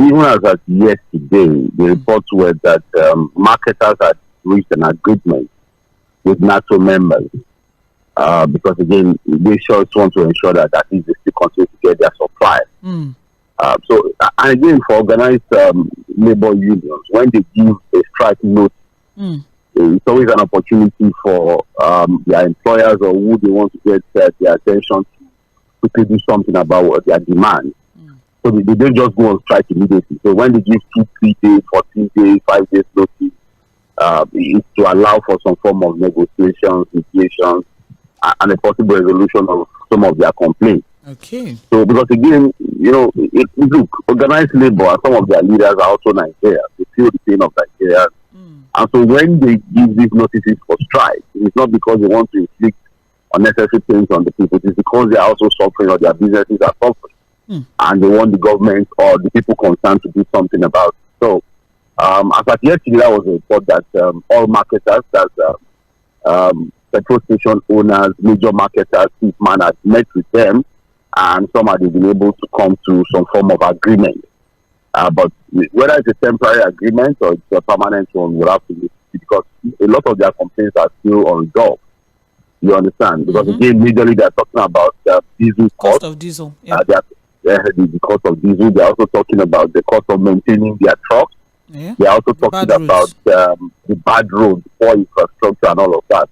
even as of yesterday, the reports were that marketers had reached an agreement with NATO members because, again, they just want to ensure that at least they still continue to get their supply. And again, for organized labor unions, when they give a strike notice, it's always an opportunity for their employers or who they want to get their attention to quickly do something about what their demand. So they don't just go on strike immediately. So when they give 2, 3 days, 14 days, 5 days notice, it's to allow for some form of negotiations, mediations, and a possible resolution of some of their complaints. Okay. So because again, look, organized labor and some of their leaders are also Nigerians. They feel the pain of Nigerians. And so when they give these notices for strike, it's not because they want to inflict unnecessary pains on the people. It's because they are also suffering or their businesses are suffering. And they want the government or the people concerned to do something about it. So as at yesterday, there was a report that all marketers, petrol station owners, major marketers, man had met with them, and some had been able to come to some form of agreement. But whether it's a temporary agreement or it's a permanent one, we'll have to see, because a lot of their complaints are still unresolved. You understand? Because again, majorly they're talking about diesel cost of diesel. The cost of diesel. They're also talking about the cost of maintaining their trucks. They're also talking about the bad roads, poor infrastructure, and all of that.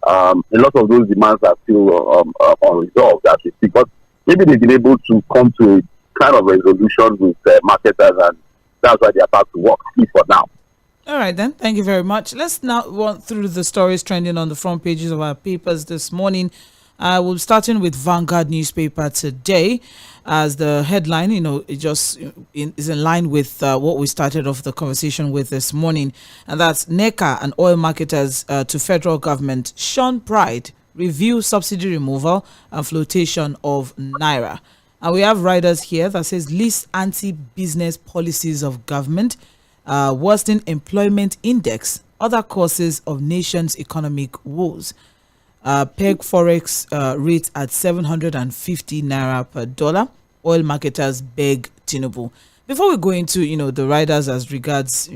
A lot of those demands are still unresolved as we speak. But maybe they've been able to come to a kind of resolution with marketers, and that's why they're about to work for now. All right, then. Thank you very much. Let's now run through the stories trending on the front pages of our papers this morning. We're starting with Vanguard newspaper today, as the headline, it just is in line with what we started off the conversation with this morning. And that's NECA and oil marketers to federal government shun pride, review subsidy removal and flotation of Naira. And we have riders here that says list anti-business policies of government, worsening employment index, other causes of nation's economic woes. Peg Forex rate at 750 Naira per dollar. Oil marketers beg Tinubu. Before we go into, the riders as regards,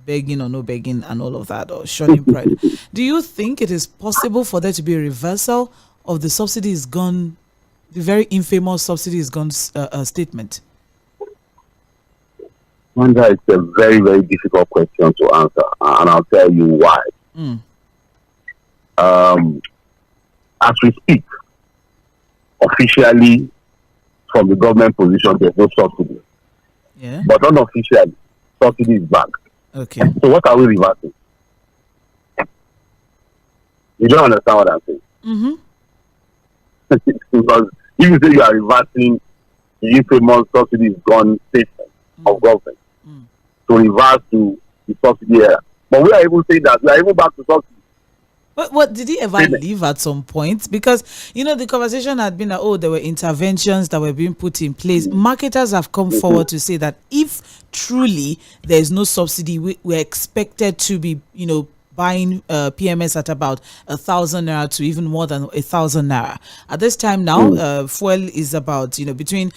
begging or no begging and all of that, or shunning pride, do you think it is possible for there to be a reversal of the subsidy is gone, the very infamous subsidy is gone statement? Wanda, it's a very, very difficult question to answer, and I'll tell you why. As we speak, officially, from the government position, there's no subsidy. Yeah. But unofficially, subsidy is back. Okay. So what are we reversing? You don't understand what I'm saying? Because if you say you are reversing the infamous subsidy is gone statement of government to reverse to the subsidy era, but we are even saying that we are even back to subsidy. But what did he ever leave at some point? Because the conversation had been that there were interventions that were being put in place. Marketers have come forward to say that if truly there is no subsidy, we're expected to be buying PMS at about 1,000 Naira to even more than 1,000 Naira. At this time now, fuel is about between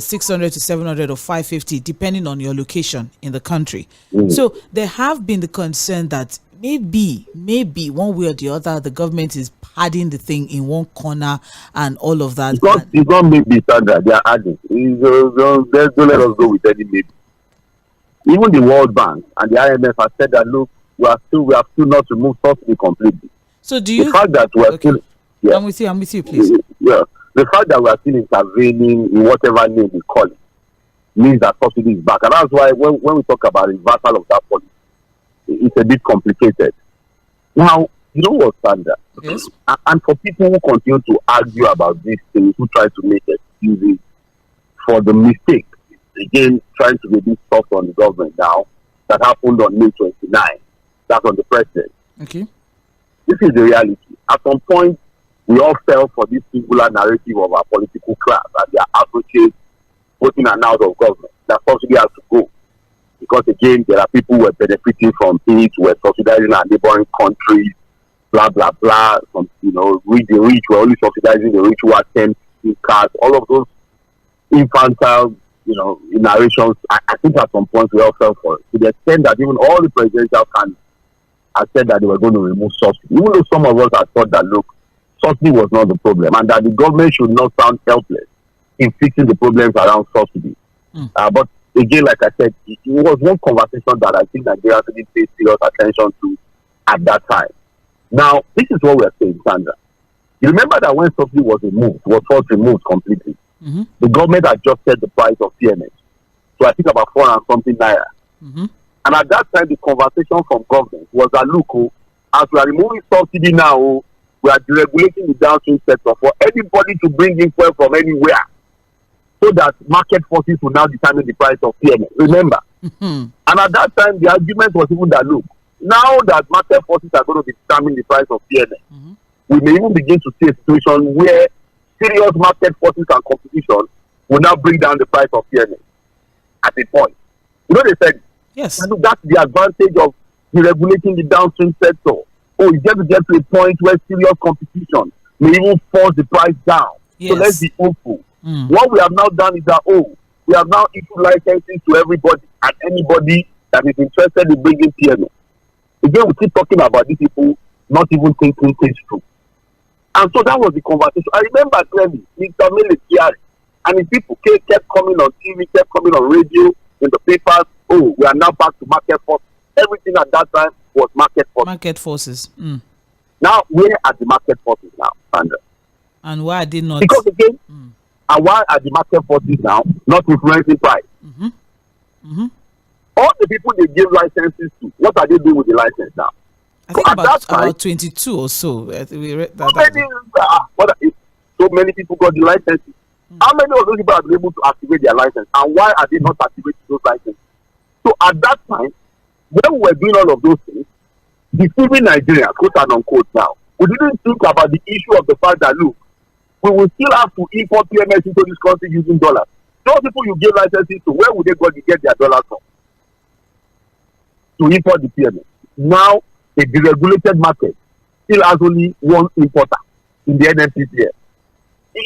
600 to 700 or 550, depending on your location in the country. So there have been the concern that maybe one way or the other, the government is padding the thing in one corner and all of that. It's not maybe, Sandra. They are adding. Don't let us go with any maybe. Even the World Bank and the IMF have said that, look, we have still not removed subsidy completely. So do you? The fact that we are still, I'm with you, please. Yeah, the fact that we are still intervening in whatever name we call it means that subsidy is back, and that's why when we talk about reversal of that policy, it's a bit complicated. Now, you know what, Sandra? Yes. And for people who continue to argue about these things, who try to make excuses for the mistake, again, trying to be a bit soft on the government now, that happened on May 29. That's on the president. Okay. This is the reality. At some point, we all fell for this singular narrative of our political class and their associates voting and out of government. That subsidy has to go. Because again, there are people who are benefiting from it, who are subsidizing our neighboring countries, blah, blah, blah. Some, the rich were only subsidizing the rich who had 10 cars. All of those infantile, narrations, I think at some point we all fell for it. To the extent that even all the presidential candidates had said that they were going to remove subsidy. Even though some of us had thought that, look, subsidy was not the problem and that the government should not sound helpless in fixing the problems around subsidy. But again, like I said, it was one conversation that I think Nigeria didn't pay serious attention to at that time. Now, this is what we're saying, Sandra. You remember that when subsidy was first removed completely, the government adjusted the price of PMS. So I think about 4 and something naira. And at that time, the conversation from government was that, look, as we are removing subsidy now, we are deregulating the downstream sector for anybody to bring in fuel from anywhere, so that market forces will now determine the price of PMS. Remember? And at that time, the argument was even that, look, now that market forces are going to determine the price of PMS, we may even begin to see a situation where serious market forces and competition will now bring down the price of PMS at a point. They said, yes, and that's the advantage of deregulating the downstream sector. It's just to get to a point where serious competition may even force the price down. Yes. So let's be hopeful. What we have now done is that, we have now issued licenses to everybody and anybody that is interested in bringing PMS. Again, we keep talking about these people not even thinking things through. And so that was the conversation. I remember clearly, Mr. Military and his people kept coming on TV, kept coming on radio, in the papers. We are now back to market forces. Everything at that time was market forces. Market forces. Now, where are the market forces now, Sandra? And why are they not? Because again, and why are the market forces now not influencing price? All the people they give licenses to, what are they doing with the license now? I think about 22 or so. We read that. So many people got the licenses. How many of those people have been able to activate their license? And why are they not activating those licenses? So at that time, when we were doing all of those things, deceiving Nigeria, quote and unquote now, we didn't think about the issue of the fact that, look, we will still have to import PMS into this country using dollars. Those people you give licenses to, where would they go to get their dollars from? To import the PMS. Now, a deregulated market still has only one importer in the NNPCL. So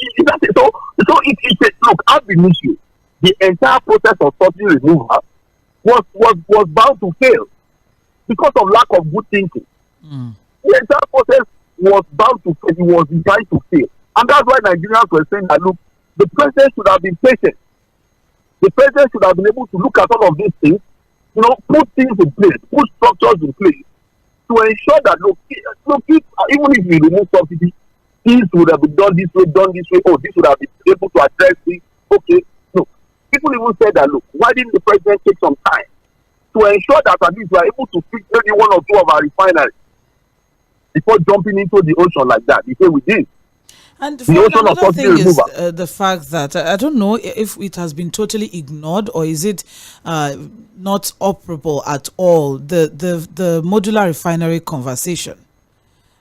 it's look, at the issue, the entire process of subsidy removal was bound to fail because of lack of good thinking. The entire process was bound to fail. It was designed to fail. And that's why Nigerians were saying that, look, the president should have been patient. The president should have been able to look at all of these things, put things in place, put structures in place to ensure that, look, even if we remove subsidy, things would have been done this way. This would have been able to address this. Okay. No. People even said that, look, why didn't the president take some time to ensure that at least we are able to fix maybe one or two of our refineries before jumping into the ocean like that? He said we did. And another thing is the fact that I don't know if it has been totally ignored or is it not operable at all, the modular refinery conversation.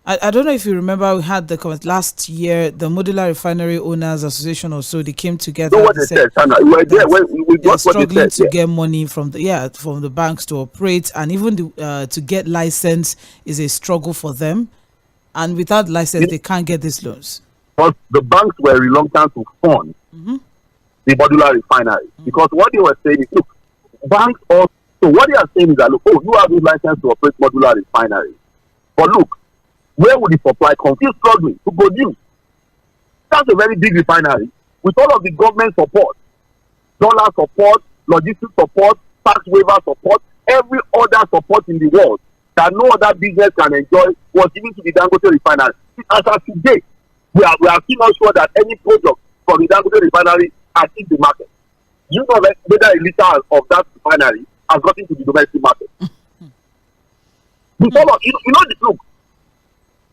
I don't know if you remember, we had the last year, the Modular Refinery Owners Association or so, they came together. So what they said, Sana, we were there when we got struggling to get money from the banks to operate, and even to get license is a struggle for them. And without license, they can't get these loans. But the banks were reluctant to fund the modular refinery because what they were saying is, look, banks also, so what they are saying is that, look, you have this license to operate modular refinery, but look, where would the supply come? Still struggling to produce. That's a very big refinery with all of the government support, dollar support, logistics support, tax waiver support, every other support in the world that no other business can enjoy was given to the Dangote refinery. As of today, we are still not sure that any product from the Dangote refinery has hit the market. You know whether a liter of that refinery has gotten to the domestic market. Because of, look,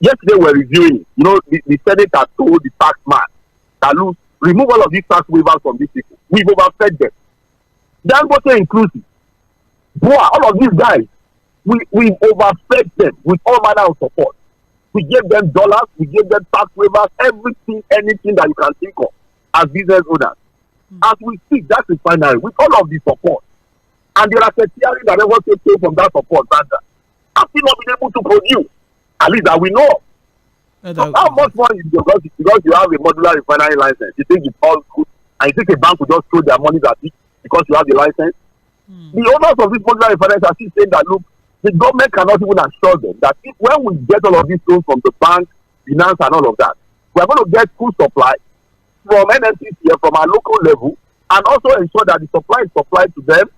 yesterday we're reviewing it. The Senate has told the tax man that, look, remove all of these tax waivers from these people. We've overfed them. Dangote inclusive. All of these guys, we've overfed them with all manner of support. We gave them dollars, we gave them tax waivers, everything, anything that you can think of as business owners. As we speak, that's refinery with all of the support. And the racketeering that ever came from that support, Sandra, have still not been able to produce. At least that we know. So how much more is because you have a modular refinery license? You think it's all good, and you think a bank will just throw their money at it because you have the license. The owners of these modular refineries are still saying that, look, the government cannot even assure them that if, when we get all of these loans from the bank, finance, and all of that, we are going to get full supply from NNPCL, from our local level, and also ensure that the supply is supplied to them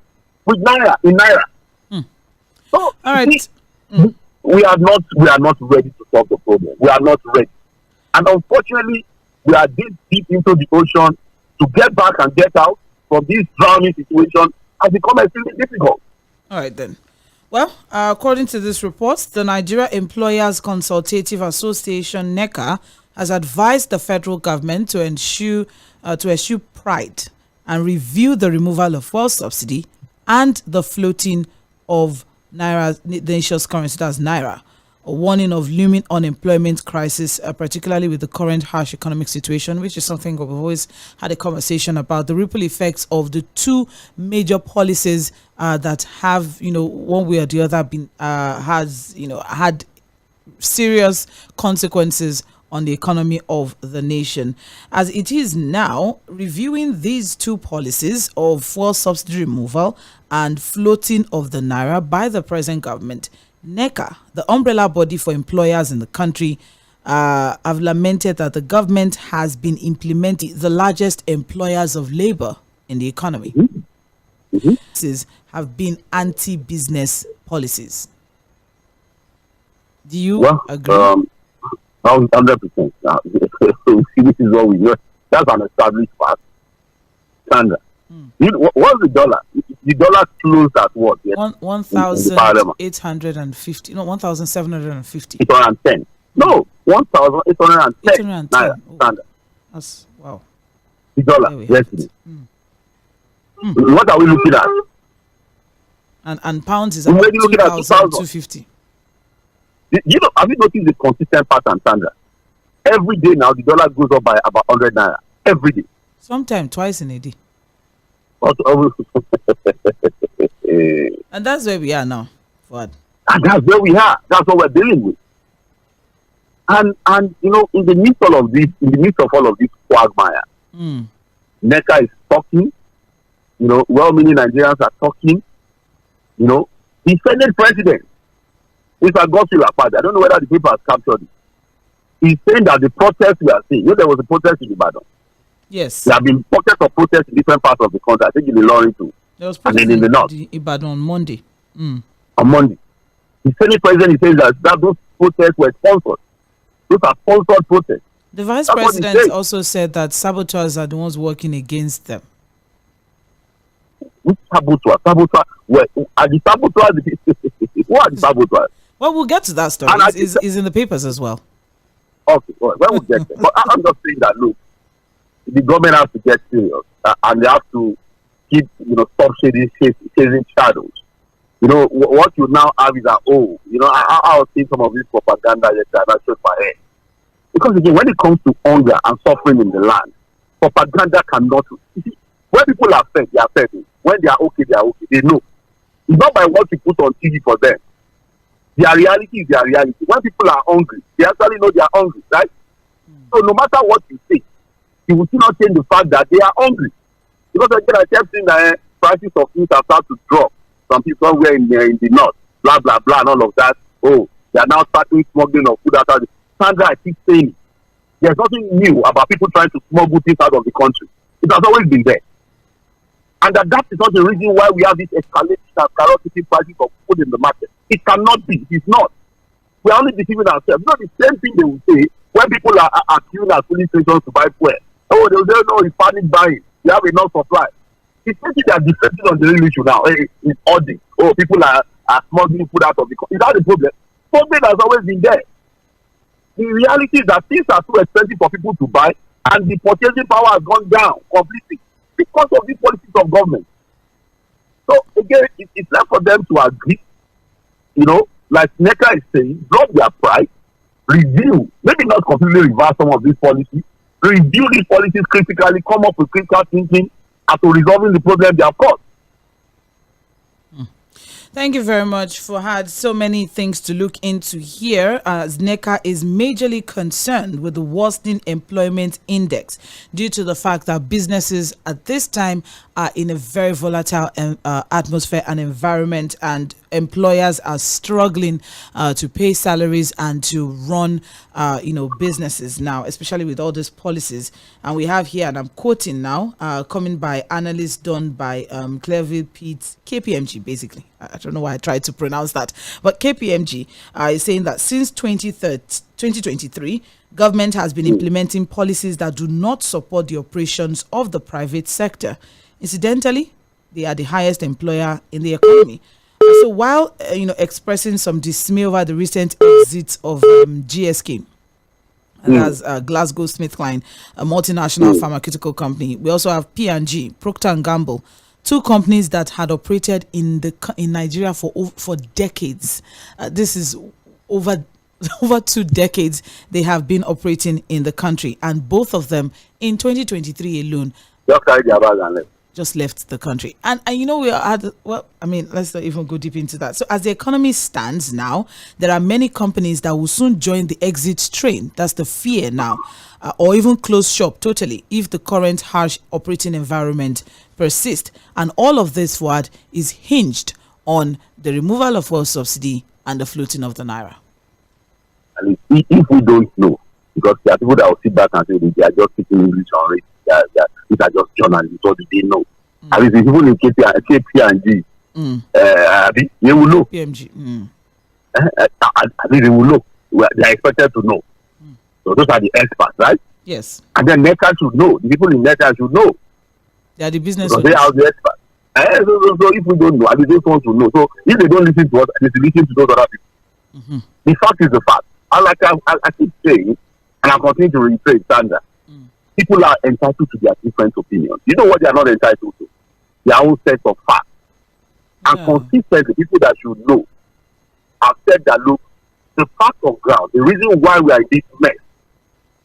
with naira, in naira. So, all right. We are not ready to solve the problem. We are not ready. And unfortunately, we are this deep into the ocean. To get back and get out from this drowning situation has become extremely difficult. All right, then. Well, according to this report, the Nigeria Employers Consultative Association, NECA, has advised the federal government to eschew pride and review the removal of fuel subsidy and the floating of naira, the nation's currency, that's naira, a warning of looming unemployment crisis, particularly with the current harsh economic situation, which is something we've always had a conversation about. The ripple effects of the two major policies that have, one way or the other, been had serious consequences on the economy of the nation. As it is now, reviewing these two policies of fuel subsidy removal and floating of the naira by the present government, NECA, the umbrella body for employers in the country, have lamented that the government has been implementing the largest employers of labor in the economy. These have been anti-business policies. Do you agree? 100%. This is what we know. That's an established fact. Standard. What's the dollar? The dollar closed at what? Yes? 1,850. No, 1,750. 810. No, 1,810. Naira. Standard. That's wow. The dollar. Yes. What are we looking at? And pounds is about 2,250. Have you noticed the consistent pattern, Sandra? Every day now, the dollar goes up by about 100 naira. Every day. Sometimes twice in a day. And that's where we are now, Fuad. And that's where we are. That's what we're dealing with. And in the midst of all of this quagmire, NECA is talking. Well-meaning Nigerians are talking. The Senate president, Mr. Jᴏɪᴜ Aᴊɪṕ, I don't know whether the people have captured it. He's saying that the protest we are seeing, there was a protest in Ibadan. Yes. There have been pockets of protests in different parts of the country. I think in the Ilorin too. There was protest in the north. Ibadan on Monday. On Monday. The Senate president is saying that those protests were sponsored. Those are sponsored protests. The vice president also said that saboteurs are the ones working against them. Which saboteurs? Who are the saboteurs? Who are the saboteurs? Well, we'll get to that story. It's in the papers as well. Okay, well, we'll get there. But I'm just saying that, look, the government has to get serious and they have to keep, stop chasing shadows. What you now have is that, I was seeing some of this propaganda yesterday, and I showed my head. Because again, when it comes to hunger and suffering in the land, propaganda cannot. You see, when people are fed, they are fed. When they are okay, they are okay. They know. It's not by what you put on TV for them. Their reality is their reality. When people are hungry, they actually know they are hungry, right? So no matter what you say, you will still not change the fact that they are hungry. Because again, I kept saying that prices of things have started to drop. Some people somewhere in the north, blah, blah, blah, and all of that. Oh, they are now starting smuggling of food out of the Sandra, I keep saying it. There's nothing new about people trying to smuggle things out of the country. It has always been there. And that is not the reason why we have this escalating and skyrocketing prices of food in the market. It cannot be. It is not. We are only deceiving ourselves. The same thing they will say when people are queuing at police stations to buy fuel. Oh, they will say, no, it's panic buying. We have enough supply. It's something they are defending on the real issue now. It's odd. Oh, people are smuggling food out of the country. Is that the problem? Something has always been there. The reality is that things are too expensive for people to buy, and the purchasing power has gone down completely because of the policies of government. So again, it's left for them to agree, like NECA is saying, drop their pride, review, maybe not completely reverse some of these policies, review these policies critically, come up with critical thinking as to resolving the problem they have caused. Thank you very much. For had so many things to look into here, as NECA is majorly concerned with the worsening employment index due to the fact that businesses at this time are in a very volatile atmosphere and environment, and employers are struggling to pay salaries and to run businesses now, especially with all these policies. And we have here, and I'm quoting now, coming by analysts done by Clearville Pete, KPMG basically. I don't know why I tried to pronounce that, but KPMG is saying that since 2023, government has been implementing policies that do not support the operations of the private sector. Incidentally, they are the highest employer in the economy. So while expressing some dismay over the recent exit of GSK, and that's GlaxoSmithKline, a multinational pharmaceutical company, we also have P&G, Procter & Gamble, two companies that had operated in Nigeria for decades. This is over 2 decades they have been operating in the country, and both of them in 2023 alone just left the country. And we are let's not even go deep into that. So as the economy stands now, there are many companies that will soon join the exit train. That's the fear now, or even close shop totally if the current harsh operating environment persists. And all of this forward is hinged on the removal of fuel subsidy and the floating of the naira. And if we don't know, because there are people that will sit back and say they are just speaking English on it, these are just journalists, what do they know? And if people in KPMG, they will know. PMG. They will know. They are expected to know. So those are the experts, right? Yes. And then NECA should know. The people in NECA should know. They are the business owners. They are the experts. So if we don't know, I mean, those ones will know. So if they don't listen to us, they should listen to those other people. The fact is the fact. I keep saying, and I continue to reiterate, Sandra, people are entitled to their different opinions. You know what they are not entitled to? Their own set of facts. And consistently, people that should know have said that, look, the fact of ground, the reason why we are in this mess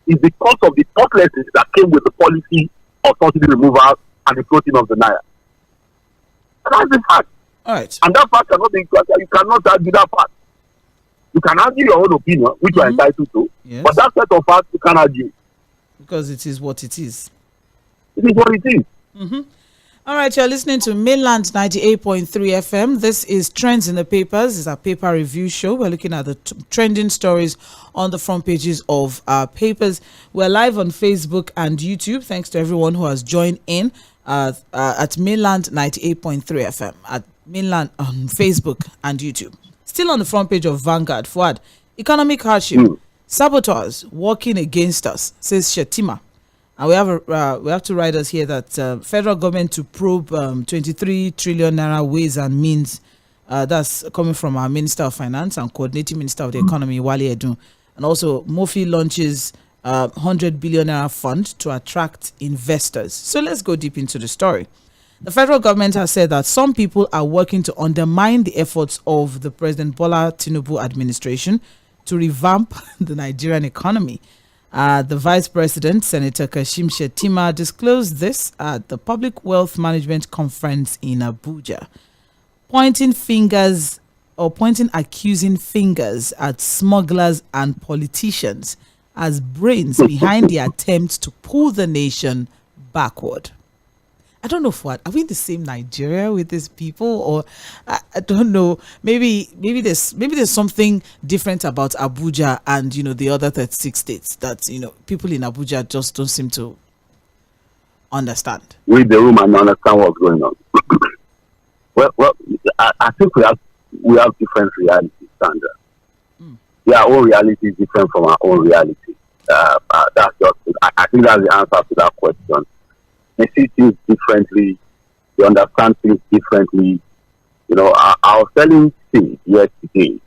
is because of the thoughtlessness that came with the policy of subsidy removal and the floating of the naira. That's the fact. All right. And that fact cannot be, you cannot argue that fact. You can argue your own opinion, which you are entitled to, but that set of facts you can't argue. Because it is what it is. It is what it is. All right, you're listening to Mainland 98.3 FM. This is Trends in the Papers. It's a paper review show. We're looking at the trending stories on the front pages of our papers. We're live on Facebook and YouTube. Thanks to everyone who has joined in at Mainland 98.3 FM, at Mainland on Facebook and YouTube. Still on the front page of Vanguard, Fuad, economic hardship, saboteurs working against us, says Shetima. And we have two writers here that federal government to probe 23 trillion naira ways and means. That's coming from our Minister of Finance and Coordinating Minister of the Economy, Wale Edun. And also, Mofi launches 100 billion naira fund to attract investors. So let's go deep into the story. The federal government has said that some people are working to undermine the efforts of the President Bola Tinubu administration to revamp the Nigerian economy. The Vice President, Senator Kashim Shettima, disclosed this at the Public Wealth Management Conference in Abuja, pointing accusing fingers at smugglers and politicians as brains behind the attempt to pull the nation backward. I don't know what. Are we in the same Nigeria with these people, or I don't know. Maybe there's something different about Abuja and the other 36 states that people in Abuja just don't seem to understand. Read the room and understand what's going on. well, I think we have different realities, Sandra. Their own reality is different from our own reality. That's just. I think that's the answer to that question. They see things differently, they understand things differently. I was telling Steve yesterday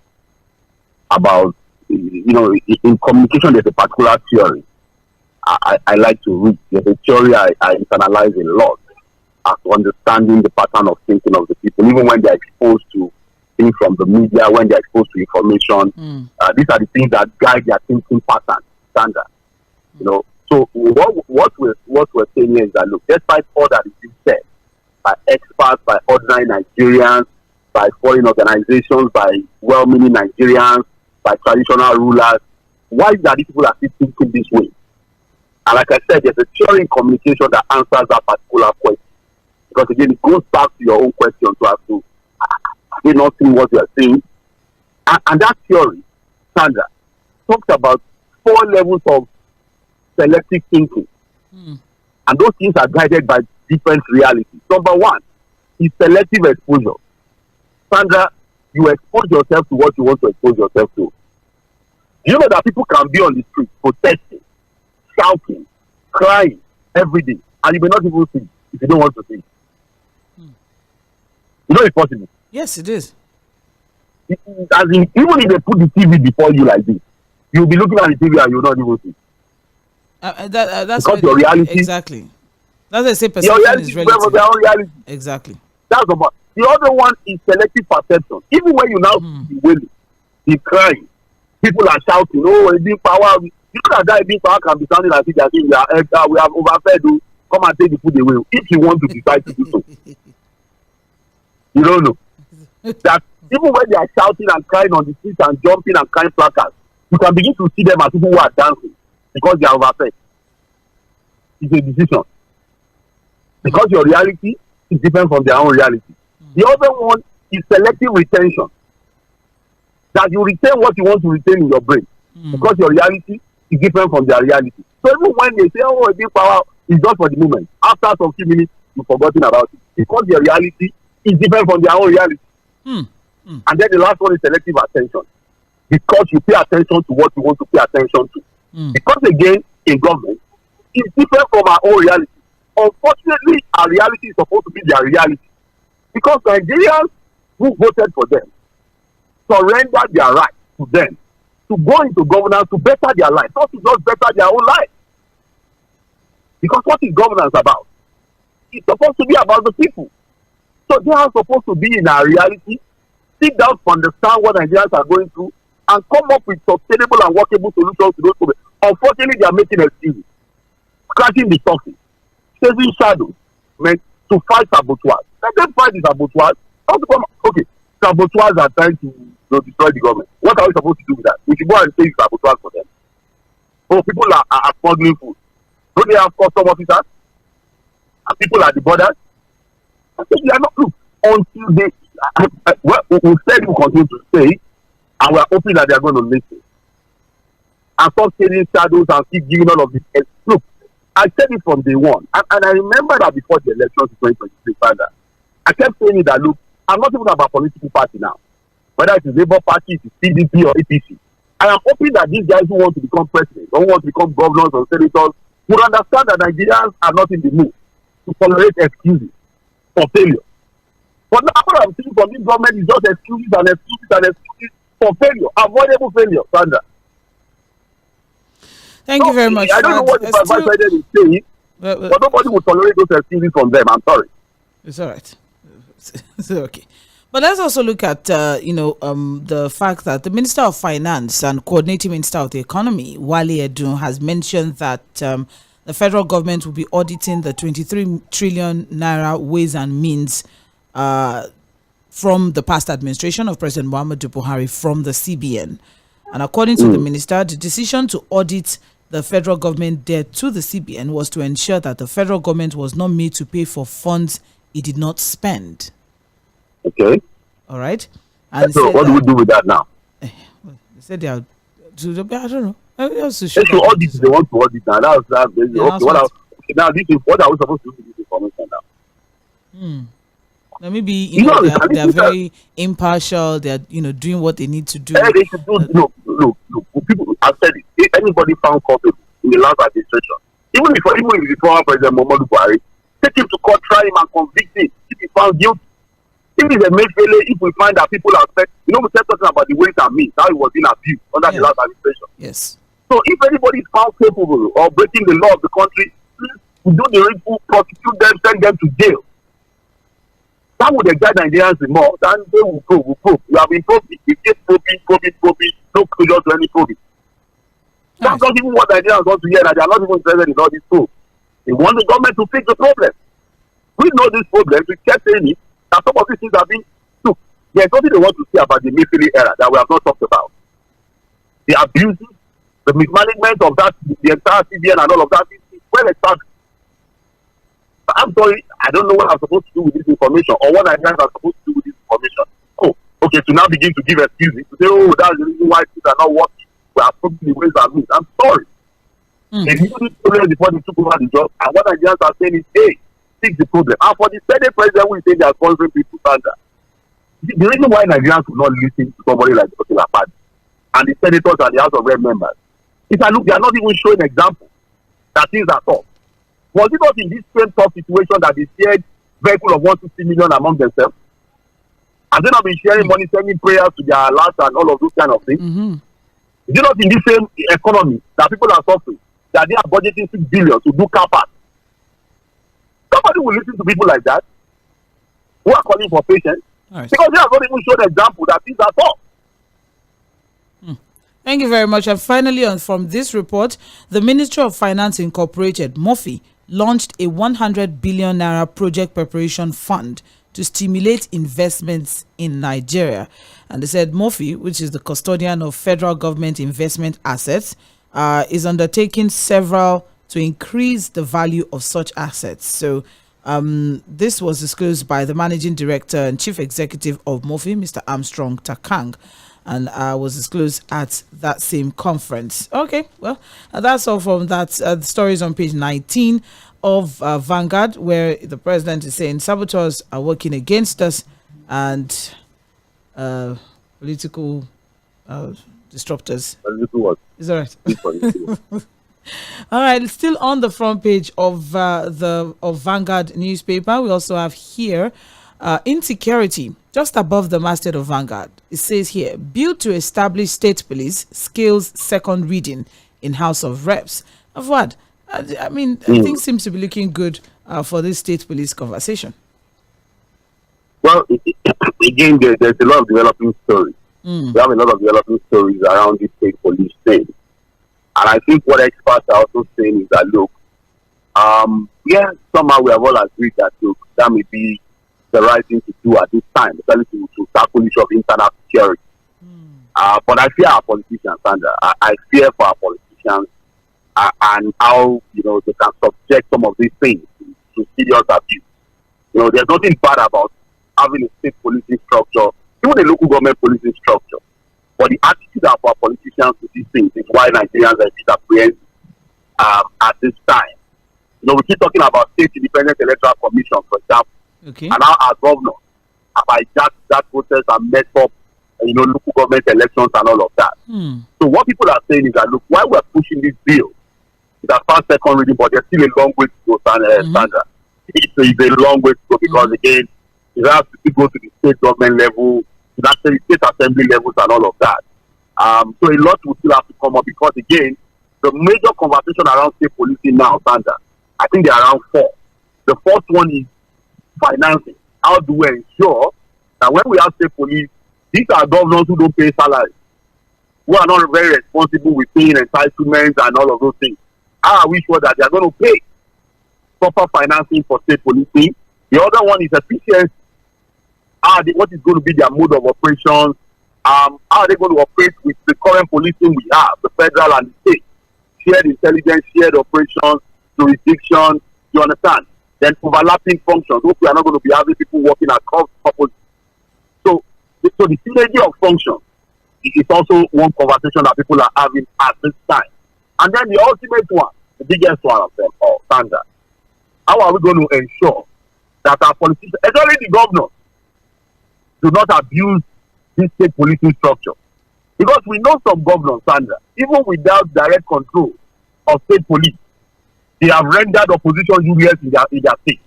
about, in communication, there's a particular theory I like to read. There's a theory I internalize a lot as to understanding the pattern of thinking of the people, even when they're exposed to things from the media, when they're exposed to information. These are the things that guide their thinking pattern, standard. So what we're saying here is that, look, despite all that is being said by experts, by ordinary Nigerians, by foreign organizations, by well-meaning Nigerians, by traditional rulers. Why is that these people are still thinking this way? And like I said, there's a theory in communication that answers that particular question. Because again, it goes back to your own question to ask you, are they not seeing what you are saying? And that theory, Sandra, talks about 4 levels of selective thinking. And those things are guided by different realities. Number 1 is selective exposure. Sandra, you expose yourself to what you want to expose yourself to. You know that people can be on the street protesting, shouting, crying every day, and you may not even see if you don't want to see. You know it's possible. Yes, it is. Even if they put the TV before you like this, you'll be looking at the TV and you'll not even see. That's because your reality. Exactly. That's the same perception. Your reality is relative. Their own reality. Exactly. That's about. The other one is selective perception. Even when you now see the wailing, the crying, people are shouting, "Oh, it's big power!" You know that big power can be sounding like it as if we have overfed. Come and take the food away. If you want to decide to do so, you don't know that even when they are shouting and crying on the streets and jumping and carrying placards, you can begin to see them as people who are dancing because they are overfed. It's a decision because your reality is different from their own reality. The other one is selective retention. That you retain what you want to retain in your brain because your reality is different from their reality. So even when they say, "Oh, a big power," is just for the moment. After some few minutes, you've forgotten about it because your reality is different from their own reality. And then the last one is selective attention, because you pay attention to what you want to pay attention to. Because again, in government, it's different from our own reality. Unfortunately, our reality is supposed to be their reality, because Nigerians who voted for them surrender their right to them to go into governance to better their life, not to just better their own life. Because what is governance about? It's supposed to be about the people. So they are supposed to be in our reality, sit down to understand what Nigerians are going through, and come up with sustainable and workable solutions to those problems. Unfortunately, they are making excuses, scratching the surface, chasing shadows, meant to fight saboteurs. Let them fight the saboteurs. Okay, saboteurs are trying to destroy the government. What are we supposed to do with that? We should go and say saboteurs for them. Oh, people are smuggling food. Don't they have custom officers? And people at the borders? I think they are not. Look, until they. We said we continue to say, and we are hoping that they are going to listen. And stop chasing shadows and keep giving all of this. Look, I said it from day one. And I remember that before the elections in 2023, I kept saying that, look, I'm not even about political party now. Whether it is Labour Party, it is PDP or APC. I am hoping that these guys who want to become president, or who want to become governors or senators, would understand that Nigerians are not in the mood to tolerate excuses for failure. But now what I'm seeing from this government is just excuses and excuses and excuses for failure, avoidable failure, Sandra. Thank you very much. I don't know what the vice president is saying, but nobody will tolerate those excuses from them. I'm sorry. It's all right. It's okay. But let's also look at, the fact that the Minister of Finance and Coordinating Minister of the Economy, Wale Edun, has mentioned that the federal government will be auditing the 23 trillion naira ways and means from the past administration of President Muhammadu Buhari from the CBN. And according to the minister, the decision to audit the federal government debt to the CBN was to ensure that the federal government was not made to pay for funds it did not spend. Okay. All right. And so what do we do with that now? They said they are. I don't know. They should audit. They want to audit now. Okay. Now this is what are we supposed to do with this information now? Now maybe they are very impartial. They are doing what they need to do. They should do. Look. People have said it. If anybody found culpable in the last administration, even if the former President Muhammadu Buhari, take him to court, try him and convict him if he found guilty. If it's a failure, if we find that people are spent, we kept talking about the ways and means, how it was being abused under the last administration. Yes. So if anybody is found capable of breaking the law of the country, please do the rightful, prosecute them, send them to jail. That would excite Nigerians more than they will probe. We have been probing. We keep probing, no closure to any probing. That's not even what Nigerians want to hear, that they are not even interested in all these probes. They want the government to fix the problem. We know this problem. We kept saying it. That some of these things have been, There's nothing they want to say about the Emefiele era that we have not talked about. The abuses, the mismanagement of that, the entire CBN and all of that is well established. I'm sorry, I don't know what I'm supposed to do with this information or what Nigerians are supposed to do with this information. Oh, okay, to now begin to give excuses to say, oh, that's the reason why things are not working. We are probably ways and means. I'm sorry. They knew this problem before they took over the job, and what Nigerians are saying is, hey, fix the problem. And for the Senate president who is saying they are sponsoring people standard, the reason why Nigerians will not listen to somebody like Dr. Lapad and the senators and the House of Rep members is that look, they are not even showing examples that things are tough. Was it not in this same tough situation that they shared vehicle of 160 million among themselves? Have they not been sharing money, sending prayers to their last and all of those kind of things? Is it not in this same economy that people are suffering, that they are budgeting 6 billion to do car park? Somebody will listen to people like that who are calling for patience because they have not even shown example that things are tough. Thank you very much. And finally, from this report, the Ministry of Finance Incorporated, MOFI, launched a 100 billion naira project preparation fund to stimulate investments in Nigeria. And they said MOFI, which is the custodian of federal government investment assets, is undertaking several to increase the value of such assets. So this was disclosed by the managing director and chief executive of MOFI, Mr. Armstrong Takang, and was disclosed at that same conference. Okay, well, that's all from that. The story is on page 19 of Vanguard, where the president is saying saboteurs are working against us and political disruptors. Political what? Is that right? All right, still on the front page of Vanguard newspaper, we also have here insecurity just above the masthead of Vanguard. It says here, bill to establish state police scales second reading in House of Reps. Of what? I mean, things seem to be looking good for this state police conversation. Well, again, there's a lot of developing stories. We have a lot of developing stories around this state police thing. And I think what experts are also saying is that, look, somehow we have all agreed that, look, that may be the right thing to do at this time, especially to tackle issue of internal security. But I fear our politicians, Sandra. I fear for our politicians and how, they can subject some of these things to serious abuse. There's nothing bad about having a state policing structure, even a local government policing structure. But the attitude of our politicians to these things is why Nigerians are disapprehensive at this time. We keep talking about state independent electoral commission, for example. Okay. And now our governors have hijacked that process and messed up, local government elections and all of that. So what people are saying is that, look, while we're pushing this bill, it's a past second reading, but there's still a long way to go, Sandra. It's a long way to go because, again, it has to go to the state government level, to the state assembly levels and all of that. So a lot will still have to come up because, again, the major conversation around state policing now, Sandra, I think they're around 4. The first one is financing. How do we ensure that when we have state police, these are governors who don't pay salaries, who are not very responsible with paying entitlements and all of those things? How are we sure that they are going to pay proper financing for state policing? The other one is efficiency. What is going to be their mode of operations? How are they going to operate with the current policing we have, the federal and the state? Shared intelligence, shared operations, jurisdiction, you understand? Then overlapping functions. Hope we are not going to be having people working across opposite. So the synergy of functions is also one conversation that people are having at this time. And then the ultimate one, the biggest one of them, standard. How are we going to ensure that our politicians, especially the governors, do not abuse this state policing structure? Because we know some governors, Sandra, even without direct control of state police, they have rendered opposition useless in their state.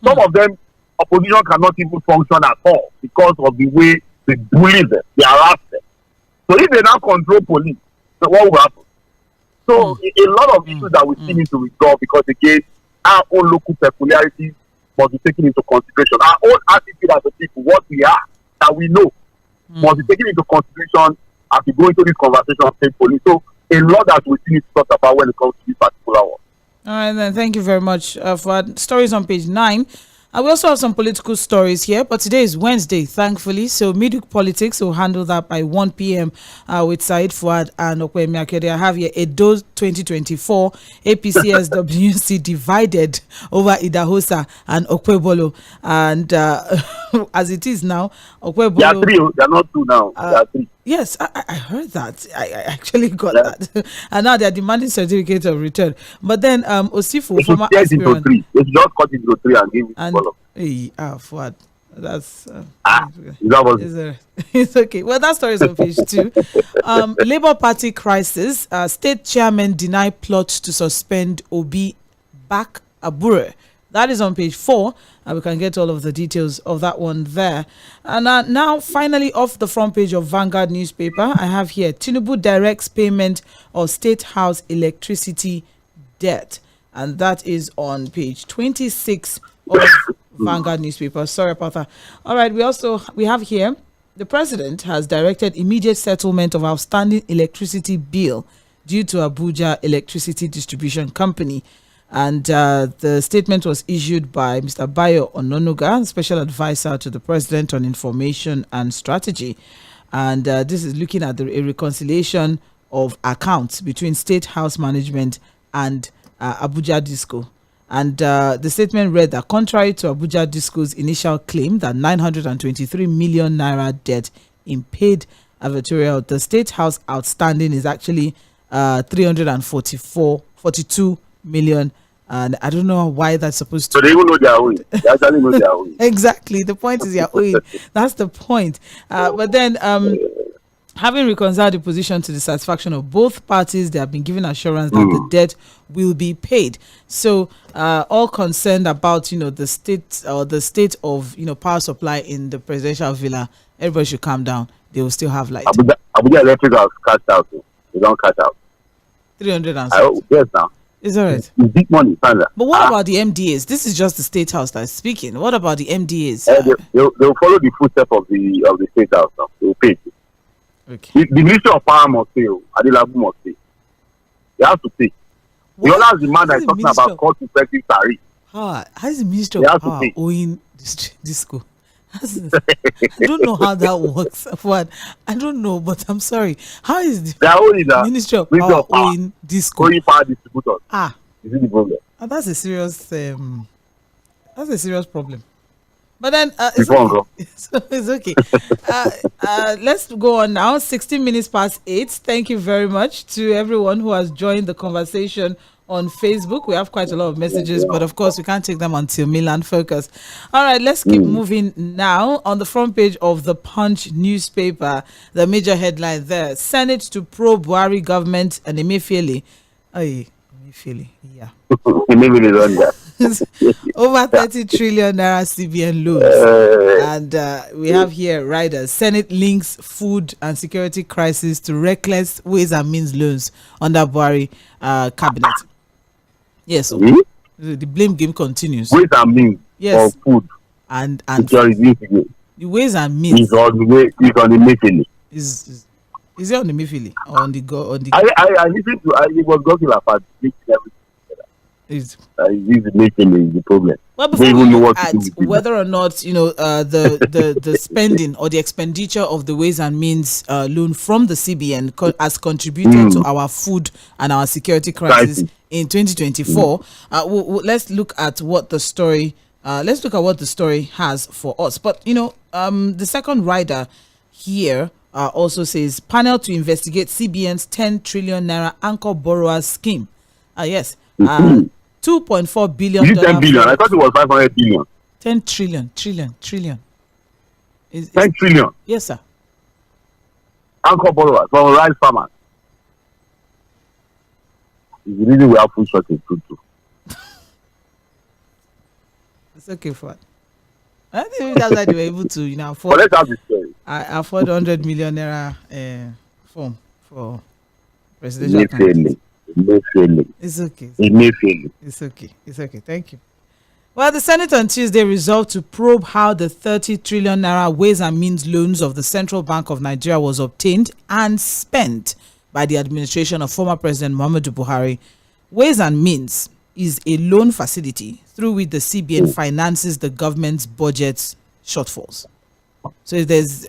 Some of them, opposition cannot even function at all because of the way they bully them, they harass them. So if they now control police, so what will happen? So a lot of issues that we still need to resolve because, again, our own local peculiarities must be taken into consideration. Our own attitude as a people, what we are, that we know, must be taken into consideration as we go into this conversation of state police. So a lot that we still need to talk about when it comes to this particular one. All right, then. Thank you very much for stories on page 9. And we also have some political stories here, but today is Wednesday, thankfully. So midweek politics will handle that by 1 p.m. With Said Fuad and Okwemiakede. I have here Edo 2024 APC-SWC divided over Idahosa and Okwebolo. And as it is now, Okwebolo... There are three, there are not two now. There are three. Yes, I heard that. I actually got that. And now they're demanding certificate of return. But then Osifu, former aspirant... They should just cut it to three and give it to follow. Fuad. That's it's okay. Well, that story is on page 2. Labour Party crisis. State chairman deny plot to suspend Obi back Abure. That is on page 4. We can get all of the details of that one there. And now, finally, off the front page of Vanguard newspaper, I have here Tinubu directs payment of State House electricity debt, and that is on page 26 of Vanguard newspaper. Sorry about that. All right, we have here the president has directed immediate settlement of outstanding electricity bill due to Abuja Electricity Distribution Company. And the statement was issued by Mr. Bayo Ononuga, special advisor to the president on information and strategy. And this is looking at a reconciliation of accounts between State House Management and Abuja Disco. And the statement read that contrary to Abuja Disco's initial claim that 923 million naira debt in paid advertorial, the State House outstanding is actually 342 million. And I don't know why that's supposed to. So they even know they are owing. They actually know they are owing. Exactly. The point is they are owing. That's the point. But then, having reconciled the position to the satisfaction of both parties, they have been given assurance that the debt will be paid. So, all concerned about the state of power supply in the presidential villa, everybody should calm down. They will still have light. Abuja Electric has cashed out. They don't cash out. 300 and yes, now. Is that right? It's big money, Sandra. But what about the MDAs? This is just the State House that's speaking. What about the MDAs? They'll follow the footsteps of the State House now. They'll pay. Okay. The Ministry of Power must pay. Adilabu must pay. They have to pay. The other demand is talking about cost-effective tariff. How is the Ministry of Power owing Disco? I don't know how that works. I don't know, but I'm sorry. How is the Ministry of Power owing Disco? Owing power distributors. Is it the problem? That's a serious problem. But then it's okay. Let's go on now. 16 minutes past 8. Thank you very much to everyone who has joined the conversation on Facebook. We have quite a lot of messages, but of course we can't take them until Milan Focus. All right, let's keep moving now. On the front page of the Punch newspaper, the major headline there: Senate to probe Buhari government and Emefiele. Emefiele, yeah. Over 30 trillion naira CBN loans. And we have here riders. Senate links food and security crisis to reckless ways and means loans under Buhari cabinet. Yes, the blame game continues. Ways and means of food and security. The ways and means is on the Emefiele. Is it on the Emefiele or on the I listened to it was talking about everything. This Emefiele is the problem. Well, before we look at whether or not the spending or the expenditure of the ways and means loan from the CBN has contributed to our food and our security crisis in 2024, let's look at what the story. Has for us. But the second rider here also says panel to investigate CBN's 10 trillion naira anchor borrowers scheme. Yes. 2.4 billion. Is it 10 billion? I thought it was 500 billion. 10 trillion. 10 trillion? Yes, sir. Anchor borrowers from rice farmers. It's the reason we have food shortage too. It's okay for it. I think that's why they were able to, afford. But let's have the story. Afford 100 million naira form for presidential candidate. It's okay. It's okay. Thank you. Well, the Senate on Tuesday resolved to probe how the 30 trillion naira ways and means loans of the Central Bank of Nigeria was obtained and spent by the administration of former President Muhammadu Buhari. Ways and means is a loan facility through which the CBN finances the government's budget shortfalls. So if there's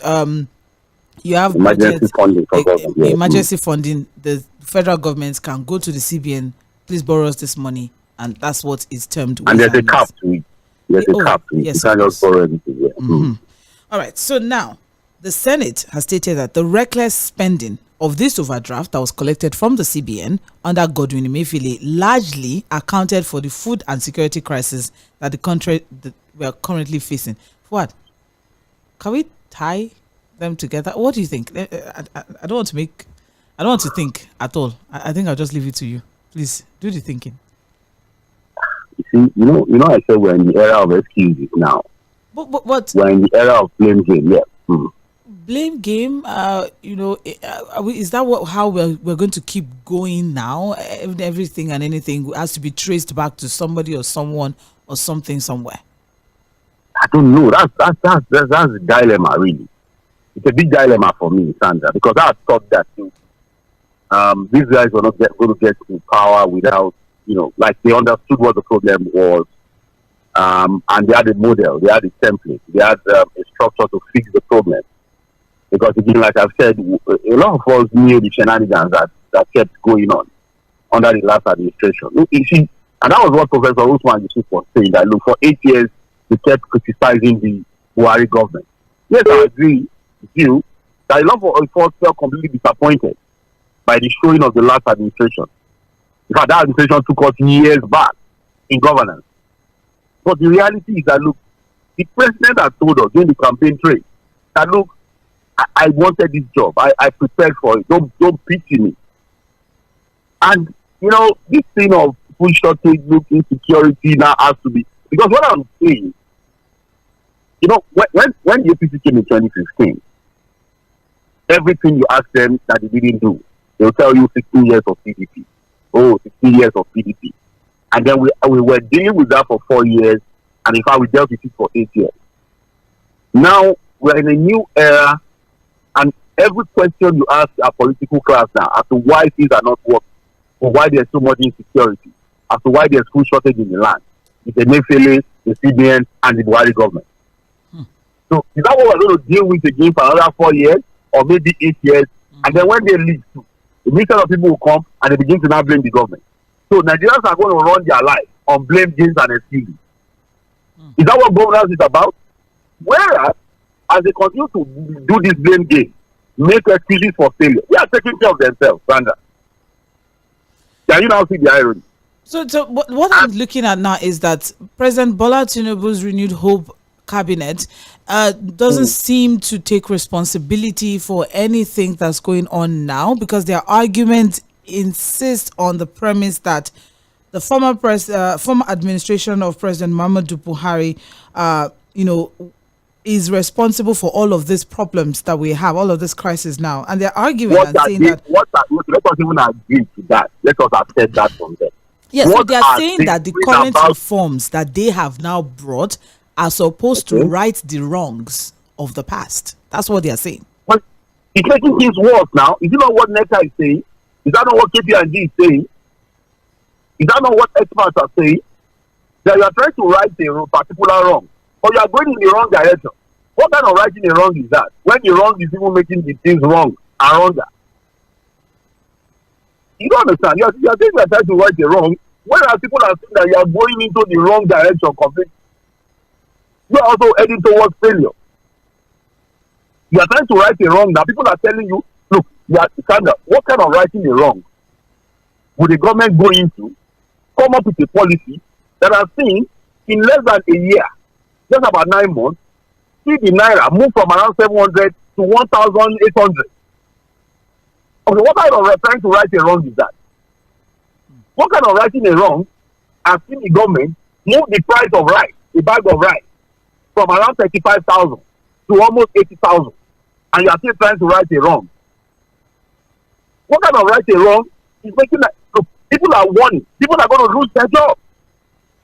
you have emergency funding for government. Emergency funding, the federal government can go to the CBN, please borrow us this money, and that's what is termed. And there's a cap to it. There's a cap to it. Yes, you can't just borrow anything. All right. So now, the Senate has stated that the reckless spending of this overdraft that was collected from the CBN under Godwin Emefiele largely accounted for the food and security crisis that the country we are currently facing. What? Can we tie them together? What do you think? I don't want to think at all. I think I'll just leave it to you. Please do the thinking. You see, you know, I said we're in the era of excuses now. But we're in the era of blame game. Blame game. Is that how we're going to keep going now? Everything and anything has to be traced back to somebody or someone or something somewhere. I don't know. That's the dilemma, really. It's a big dilemma for me, Sandra, because I thought that these guys were not going to get to power without, like they understood what the problem was, and they had a model, they had a template, they had a structure to fix the problem. Because again, like I've said, a lot of us knew the shenanigans that kept going on under the last administration. You see, and that was what Professor Usman Yusuf was saying, that look, for 8 years, they kept criticizing the Buhari government. Yes, I agree with you that a lot of us felt completely disappointed by the showing of the last administration. In fact, that administration took us years back in governance. But the reality is that, look, the president had told us during the campaign trail that, look, I wanted this job. I prepared for it. Don't pity me. And, this thing of food shortage, look, insecurity now has to be... Because what I'm saying, when the APC came in 2015, everything you ask them that they didn't do, they'll tell you 16 years of PDP. 16 years of PDP. And then we were dealing with that for 4 years, and in fact, we dealt with it for 8 years. Now, we're in a new era, and every question you ask our political class now as to why things are not working, or why there's so much insecurity, as to why there's food shortage in the land, it's the Emefiele, the CBN, and the Buhari government. So, is that what we're going to deal with again for another 4 years, or maybe 8 years? And then when they leave, the million of people will come and they begin to now blame the government. So Nigerians are going to run their life on blame games and excuses. Is that what governance is about? Whereas, as they continue to do this blame game, make excuses for failure, they are taking care of themselves, Sandra. Can you now see the irony? So what I'm looking at now is that President Bola Tinubu's renewed hope cabinet doesn't seem to take responsibility for anything that's going on now, because their argument insists on the premise that the former administration of President Muhammadu Buhari, is responsible for all of these problems that we have, all of this crisis now, and they're arguing and saying that. Let us even agree to that. Let us accept that from them. Yes, so they are saying that the current reforms that they have now brought are supposed to right the wrongs of the past. That's what they are saying. But it's making things worse now. Is it not what NECA is saying? Is that not what KPMG is saying? Is that not what experts are saying? That you are trying to right a particular wrong, but you are going in the wrong direction. What kind of righting a wrong is that? When the wrong is even making the things wrong and wronger. You don't understand. You are saying you are trying to right a wrong, whereas people are saying that you are going into the wrong direction completely. You are also heading towards failure. You are trying to right a wrong. Now people are telling you, look, Sandra, what kind of righting a wrong would the government go into, come up with a policy that has seen in less than a year, just about 9 months, see the naira move from around 700 to 1,800. Okay, what kind of trying to right a wrong is that? What kind of righting a wrong has seen the government move the price of rice, a bag of rice, from around 35,000 to almost 80,000, and you are still trying to right a wrong? What kind of right a wrong is making that people are warning, people are going to lose their job.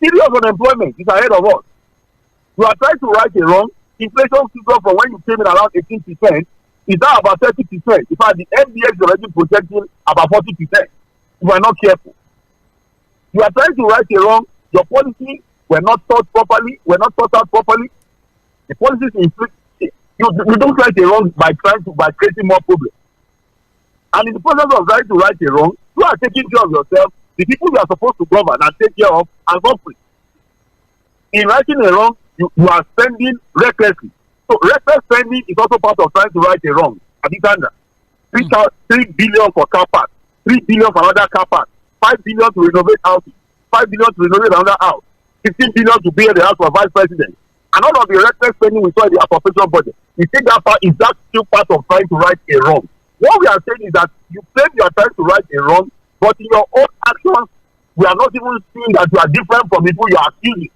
Serious unemployment is ahead of us. You are trying to right a wrong. Inflation figure from when you came in around 18% is now about 30%. In fact, the MBS is already projecting about 40% if we are not careful. You are trying to right a wrong. Your policies were not thought out properly. The policies inflict. You don't right a wrong by creating more problems. And in the process of trying to right a wrong, you are taking care of yourself. The people you are supposed to govern and take care of are suffering. In righting a wrong, you are spending recklessly. So reckless spending is also part of trying to right a wrong. Abitanda, 3 billion for car park, 3 billion for another car park, 5 billion to renovate houses, 5 billion to renovate another house, 15 billion to build the house for vice president. And all of the reckless spending we saw in the appropriation budget, you take that part, is that still part of trying to right a wrong? What we are saying is that you claim you are trying to right a wrong, but in your own actions, we are not even seeing that you are different from people you are accusing.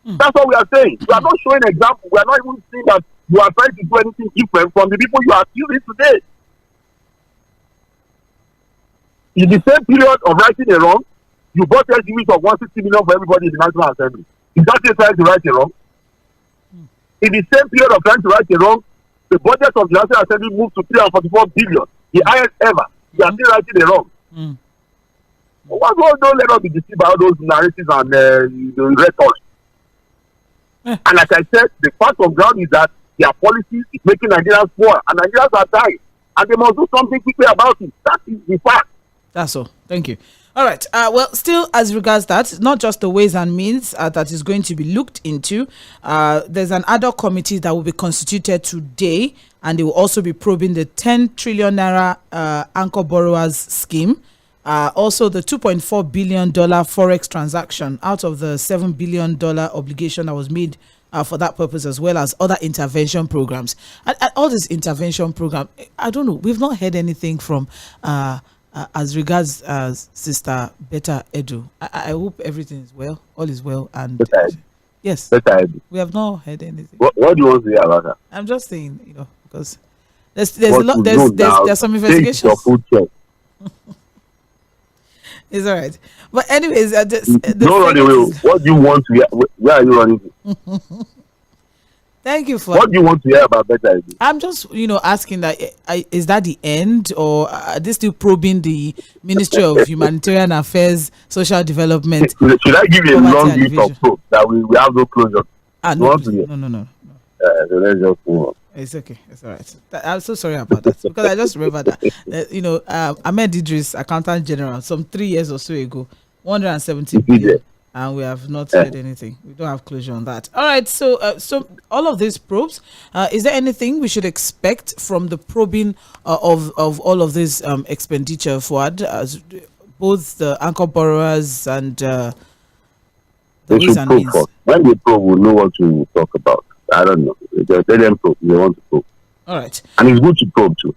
That's what we are saying. We are not showing examples. We are not even seeing that you are trying to do anything different from the people you are accusing today. In the same period of righting a wrong, you got SUVs of 160 million for everybody in the National Assembly. Is that still trying to right a wrong? In the same period of trying to right a wrong, the budget of the National Assembly moved to 344 billion, the highest ever. You are still righting a wrong. Don't let us be deceived by all those narratives and the rhetoric. And like I said, the fact of ground is that their policies is making Nigerians poor, and Nigerians are dying, and they must do something quickly about it. That is the fact. That's all. Thank you. All right. Well, still as regards that, not just the ways and means that is going to be looked into. There's an ad hoc committee that will be constituted today, and they will also be probing the 10 trillion naira anchor borrowers scheme. Also, the $2.4 billion forex transaction out of the $7 billion obligation that was made for that purpose, as well as other intervention programs. And all this intervention program, I don't know. We've not heard anything from as regards Sister Betta Edu. I hope everything is well. All is well. And yes, we have not heard anything. What do you want to hear about that? I'm just saying, because there's a lot. There's some investigations. It's all right. But anyways, don't run away. What do you want to hear? Where are you running to? Thank you for. What do you want to hear about Betta Edu? I'm just, asking that is that the end, or are they still probing the Ministry of Humanitarian Affairs, Social Development? Should I give you a long list of probe that we have no closure? No. So let's just move on. It's okay. It's all right. I'm so sorry about that, because I just remember that Ahmed Idris, Accountant General, some 3 years or so ago, 170 billion, and we have not heard anything. We don't have closure on that. All right. So all of these probes, is there anything we should expect from the probing of all of this expenditure forward, both the anchor borrowers and the ways and means? When they probe, we'll know what to talk about. I don't know. Let them probe. They want to probe. All right. And it's good to probe too.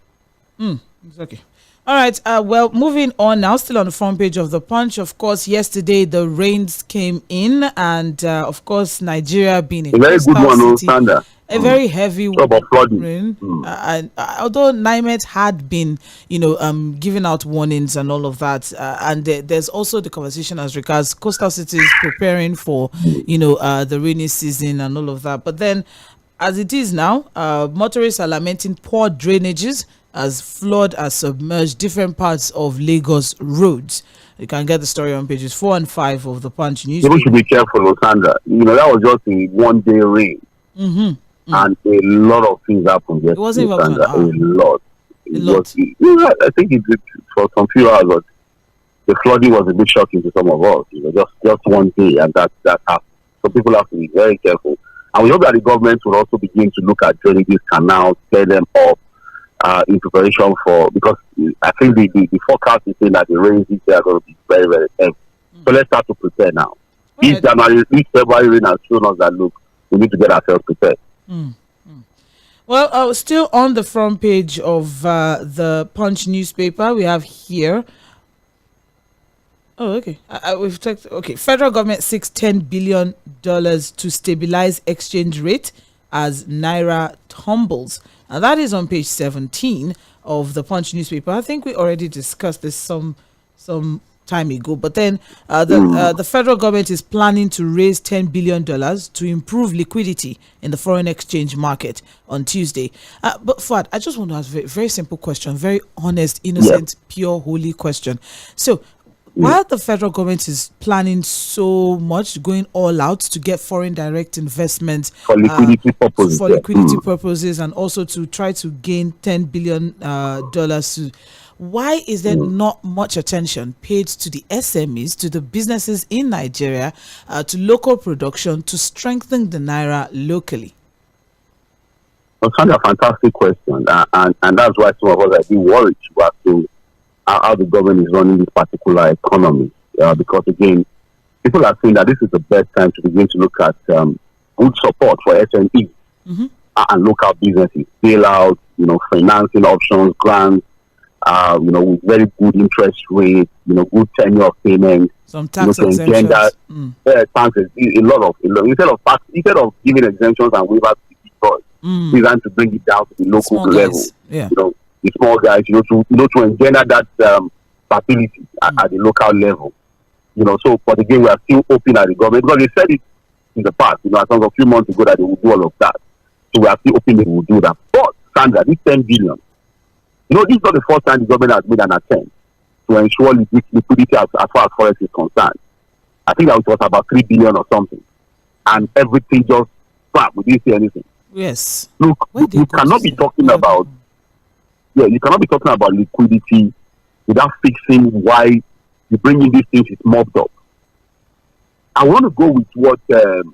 It's okay. All right. Well, moving on now, still on the front page of the Punch. Of course, yesterday the rains came in, and of course, Nigeria being a very good one, city, a very heavy rain. And although NIMET had been, giving out warnings and all of that, and there's also the conversation as regards coastal cities preparing for, the rainy season and all of that. But then, as it is now, motorists are lamenting poor drainages as flood has submerged different parts of Lagos roads. You can get the story on pages 4 and 5 of the Punch newspaper. People should be careful, Sandra. That was just a one-day rain. And a lot of things happened yesterday. It wasn't even a lot. I think it did for some few hours, but the flooding was a bit shocking to some of us. Just one day, and that happened. So people have to be very careful. And we hope that the government will also begin to look at drainages, canals, clear them up in preparation for, because I think the forecast is saying that the rains this year are going to be very, very heavy. So let's start to prepare now. This February rain has shown us that, look, we need to get ourselves prepared. Well, still on the front page of the Punch newspaper, we have here. Oh, okay. We've checked. Okay, federal government seeks $10 billion to stabilize exchange rate as naira tumbles, and that is on page 17 of the Punch newspaper. I think we already discussed this some time ago, but then the federal government is planning to raise $10 billion to improve liquidity in the foreign exchange market on Tuesday. But Fuad, I just want to ask a very, very simple question, very honest, innocent, pure, holy question. So while the federal government is planning so much, going all out to get foreign direct investment for liquidity purposes, purposes, and also to try to gain $10 billion, why is there not much attention paid to the SMEs, to the businesses in Nigeria, to local production, to strengthen the Naira locally? Well, it's a fantastic question, and that's why some of us are being worried as to how the government is running this particular economy. Because again, people are saying that this is the best time to begin to look at good support for SMEs and local businesses, bailouts, financing options, grants, with very good interest rates, good tenure of payments, some tax exemptions. Taxes, instead of giving exemptions and waivers to the big boys, designed to bring it down to the local small level. guys. Yeah. The small guys, to engender that stability at the local level. So but again, we are still open at the government because they said it in the past, as long as a few months ago that they would do all of that. So we are still hoping they will do that. But Sandra, this 10 billion, this is not the first time the government has made an attempt to ensure liquidity as far as forex is concerned. I think that it was about 3 billion or something. And everything just we didn't see anything. Yes. Look, you cannot be talking about liquidity without fixing why you bring in these things is mobbed up. I want to go with what the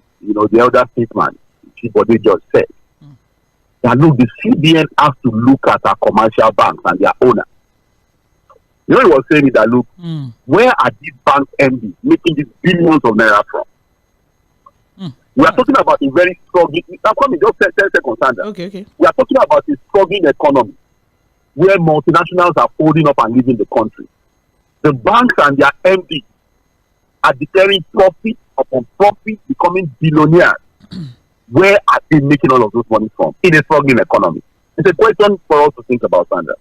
elder statesman, Chibode, just said. That look, the CBN has to look at our commercial banks and their owners. He was saying that look, where are these banks MDs making these billions of naira from? We are talking about a very struggling. I'm coming just 10 seconds, Sandra. Okay. We are talking about a struggling economy where multinationals are folding up and leaving the country. The banks and their MDs are declaring profit upon profit, becoming billionaires. Where are they making all of those money from in a struggling economy? It's a question for us to think about, Sandra.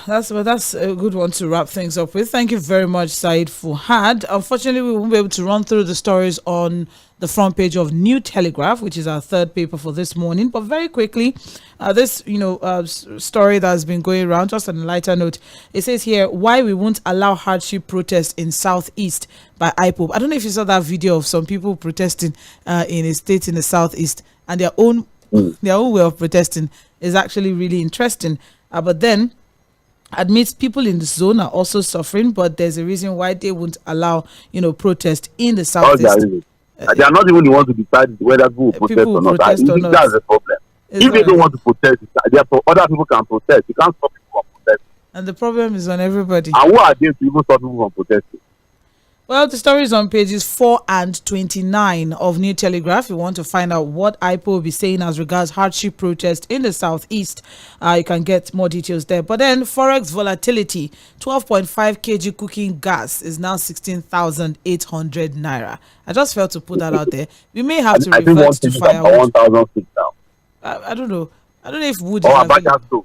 That's a good one to wrap things up with. Thank you very much, Said Fuhad. Unfortunately, we won't be able to run through the stories on the front page of New Telegraph, which is our third paper for this morning. But very quickly, this story that has been going around, just on a lighter note, it says here, why we won't allow hardship protests in Southeast by IPOB. I don't know if you saw that video of some people protesting in a state in the Southeast, and their own way of protesting is actually really interesting. But then admits people in the zone are also suffering, but there's a reason why they won't allow protest in the Southeast. They are not even the ones to decide whether people will protest or not. I think that's the problem. If they don't want to protest, therefore other people can protest. You can't stop people from protesting. And the problem is on everybody. And who are they to even stop people from protesting? Well, the story is on pages 4 and 29 of New Telegraph. You want to find out what IPOB will be saying as regards hardship protest in the Southeast. You can get more details there. But then forex volatility, 12.5 kg cooking gas is now 16,800 naira. I just felt to put that out there. We may have to revert to firewood. 1,006 now. I don't know. I don't know if wood is available. Stove.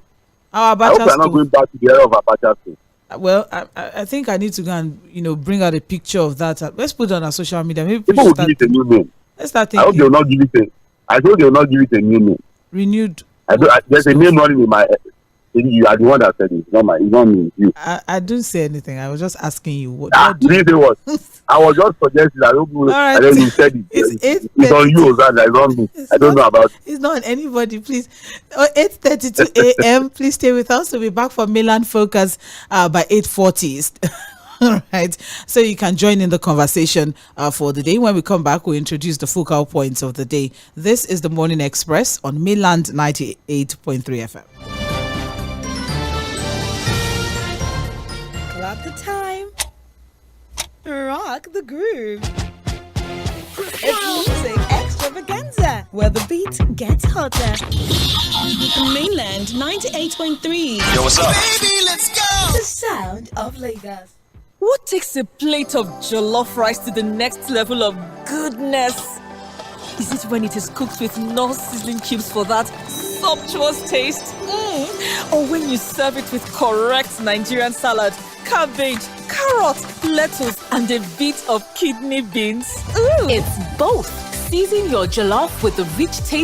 I hope we're not going back to the era of Abacha stove. Well, I think I need to go and bring out a picture of that. Let's put it on our social media. Maybe people will give it a new name. Let's start thinking. I hope they will not give it I hope they will not give it a new name. Renewed. There's a name running in my head. You are the one that said it. It's not me. It's you. I didn't say anything. I was just asking you. What you didn't say what? I was just suggesting. I don't know. Right. And then you said it. It's on you, Ozan. It's on me. I don't know about it. It's not on anybody, please. 8:32 a.m. Please stay with us. We'll be back for Mainland Focus by 8:40. All right. So you can join in the conversation for the day. When we come back, we'll introduce the focal points of the day. This is the Morning Express on Mainland 98.3 FM. Clock the time. Rock the groove. It's music extravaganza, where the beat gets hotter. Mainland 98.3. Yo, what's up? Baby, let's go. The sound of Lagos. What takes a plate of jollof rice to the next level of goodness? Is it when it is cooked with no sizzling cubes for that sumptuous taste? Or when you serve it with correct Nigerian salad, cabbage, carrot, lettuce, and a bit of kidney beans? It's both. Season your jollof with the rich taste